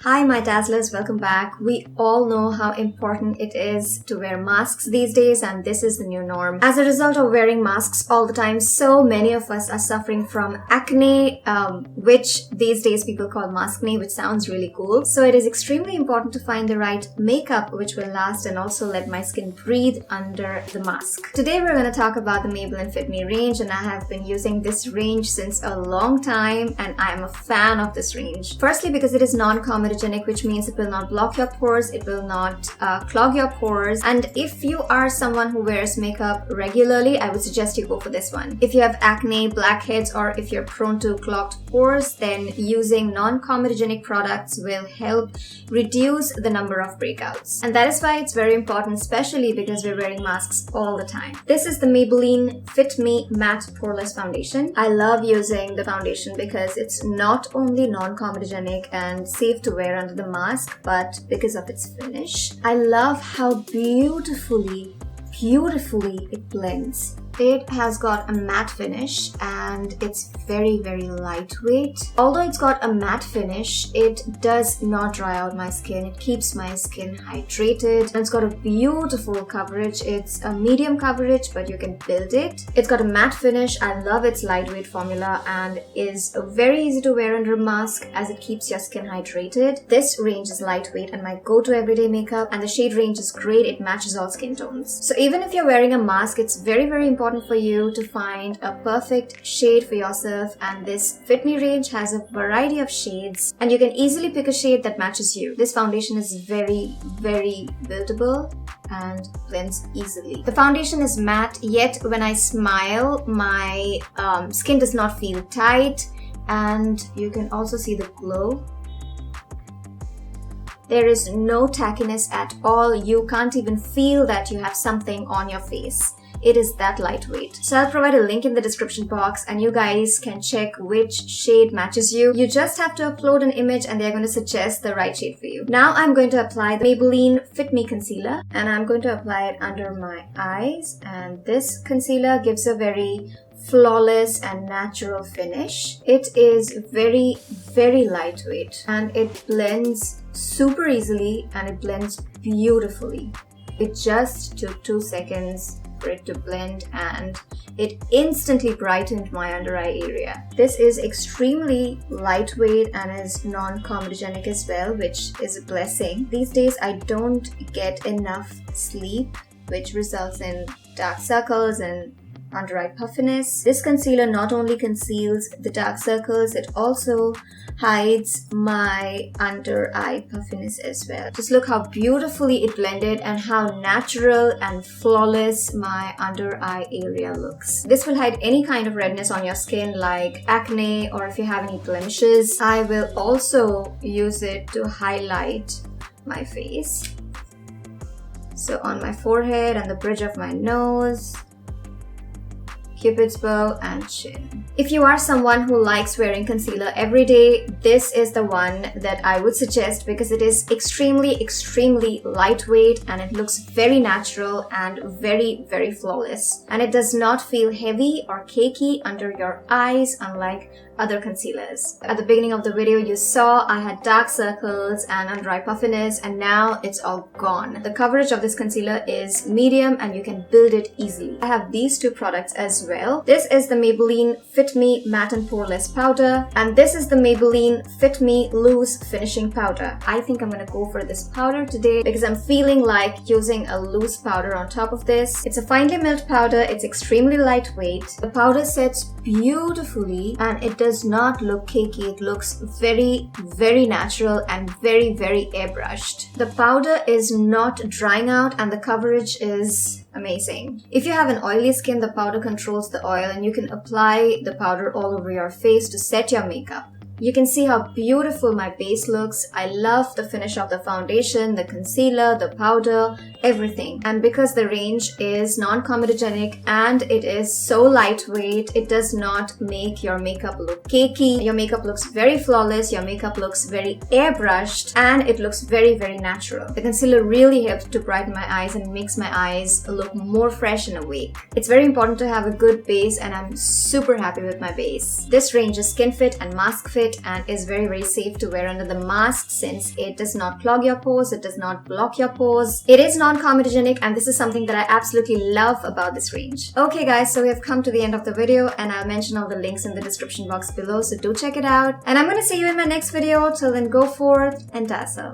Hi my dazzlers, welcome back. We all know how important it is to wear masks these days, and this is the new norm. As a result of wearing masks all the time, so many of us are suffering from acne, which these days people call maskne, which sounds really cool. So it is extremely important to find the right makeup which will last and also let my skin breathe under the mask. Today we're going to talk about the Maybelline Fit Me range, and I have been using this range since a long time and I am a fan of this range. Firstly, because it is non-comedogenic, which means it will not block your pores, it will not clog your pores, and if you are someone who wears makeup regularly, I would suggest you go for this one. If you have acne, blackheads, or if you're prone to clogged pores, then using non-comedogenic products will help reduce the number of breakouts. And that is why it's very important, especially because we're wearing masks all the time. This is the Maybelline Fit Me Matte Poreless Foundation. I love using the foundation because it's not only non-comedogenic and safe to wear under the mask, but because of its finish. I love how beautifully it blends. It has got a matte finish and it's very lightweight. Although it's got a matte finish, it does not dry out my skin. It keeps my skin hydrated, and it's got a beautiful coverage. It's a medium coverage, but you can build it. It's got a matte finish. I love its lightweight formula and is very easy to wear under a mask as it keeps your skin hydrated. This range is lightweight and my go-to everyday makeup, and the shade range is great. It matches all skin tones. So even if you're wearing a mask, it's very important for you to find a perfect shade for yourself, and this Fit Me range has a variety of shades and you can easily pick a shade that matches you. This foundation is very buildable and blends easily. The foundation is matte, yet when I smile, my skin does not feel tight, and you can also see the glow. There is no tackiness at all. You can't even feel that you have something on your face. It is that lightweight. So I'll provide a link in the description box and you guys can check which shade matches you. You just have to upload an image and they're going to suggest the right shade for you. Now I'm going to apply the Maybelline Fit Me Concealer, and I'm going to apply it under my eyes, and this concealer gives a very flawless and natural finish. It is very lightweight and it blends super easily and it blends beautifully. It just took 2 seconds for it to blend and it instantly brightened my under eye area. This is extremely lightweight and is non-comedogenic as well, which is a blessing. These days I don't get enough sleep, which results in dark circles and under eye puffiness. This concealer not only conceals the dark circles, it also hides my under eye puffiness as well. Just look how beautifully it blended and how natural and flawless my under eye area looks. This will hide any kind of redness on your skin like acne or if you have any blemishes. I will also use it to highlight my face. So on my forehead and the bridge of my nose, Cupid's bow, and chin. If you are someone who likes wearing concealer every day, this is the one that I would suggest because it is extremely lightweight and it looks very natural and very flawless. And it does not feel heavy or cakey under your eyes unlike other concealers. At the beginning of the video you saw I had dark circles and under eye puffiness, and now it's all gone. The coverage of this concealer is medium and you can build it easily. I have these two products as well. This is the Maybelline Fit Me Matte and Poreless Powder, and this is the Maybelline Fit Me Loose Finishing Powder. I think I'm gonna go for this powder today because I'm feeling like using a loose powder on top of this. It's a finely milled powder, it's extremely lightweight. The powder sets beautifully and it does not look cakey. It looks very natural and very airbrushed. The powder is not drying out and the coverage is amazing. If you have an oily skin, the powder controls the oil and you can apply the powder all over your face to set your makeup. You can see how beautiful my base looks. I love the finish of the foundation, the concealer, the powder, everything. And because the range is non-comedogenic and it is so lightweight, it does not make your makeup look cakey. Your makeup looks very flawless, your makeup looks very airbrushed, and it looks very natural. The concealer really helps to brighten my eyes and makes my eyes look more fresh and awake. It's very important to have a good base and I'm super happy with my base. This range is skin fit and mask fit, lightweight and is very safe to wear under the mask since it does not clog your pores, it does not block your pores. It is non-comedogenic, and this is something that I absolutely love about this range. Okay guys, so we have come to the end of the video, and I'll mention all the links in the description box below, so do check it out. And I'm gonna see you in my next video. Till then, go forth and dazzle.